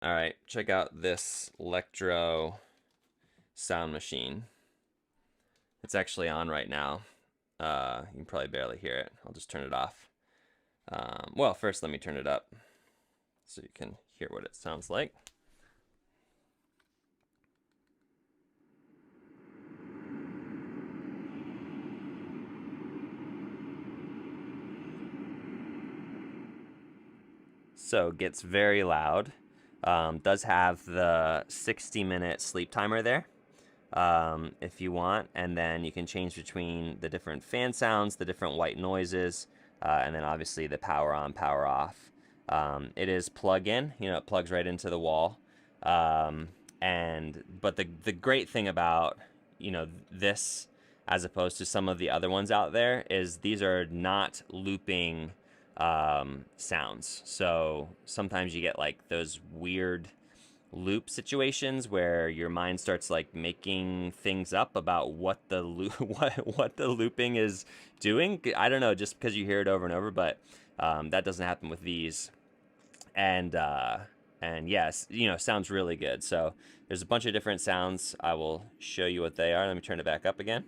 All right, check out this Lectro sound machine. It's actually on right now. You can probably barely hear it. I'll just turn it off. Well, first let me turn it up so you can hear what it sounds like. So it gets very loud. Does have the 60-minute sleep timer there, if you want, and then you can change between the different fan sounds, the different white noises, and then obviously the power on, power off. It is plug-in, it plugs right into the wall. But the great thing about this, as opposed to some of the other ones out there, is these are not looping sounds. So sometimes you get like those weird loop situations where your mind starts like making things up about what the what the looping is doing. I don't know, just because you hear it over and over, but that doesn't happen with these. And yes, sounds really good. So there's a bunch of different sounds. I will show you what they are. Let me turn it back up again.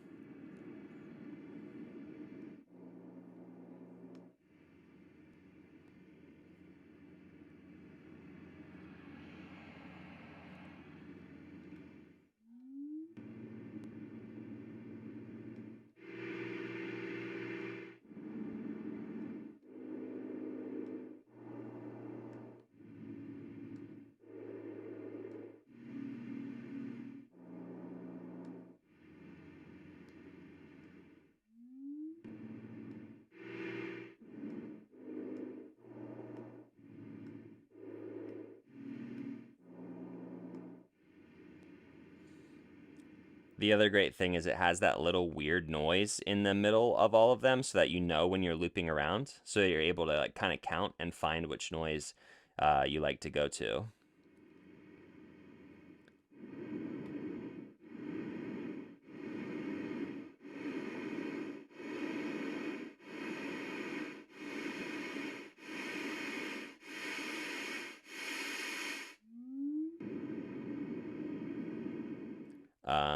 The other great thing is it has that little weird noise in the middle of all of them so that you know when you're looping around. So you're able to like kind of count and find which noise you like to go to.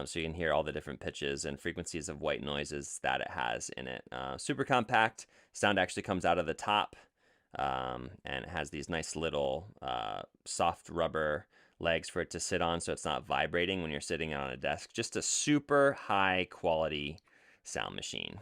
So you can hear all the different pitches and frequencies of white noises that it has in it. Super compact. Sound actually comes out of the top, and it has these nice little soft rubber legs for it to sit on so it's not vibrating when you're sitting on a desk. Just a super high quality sound machine.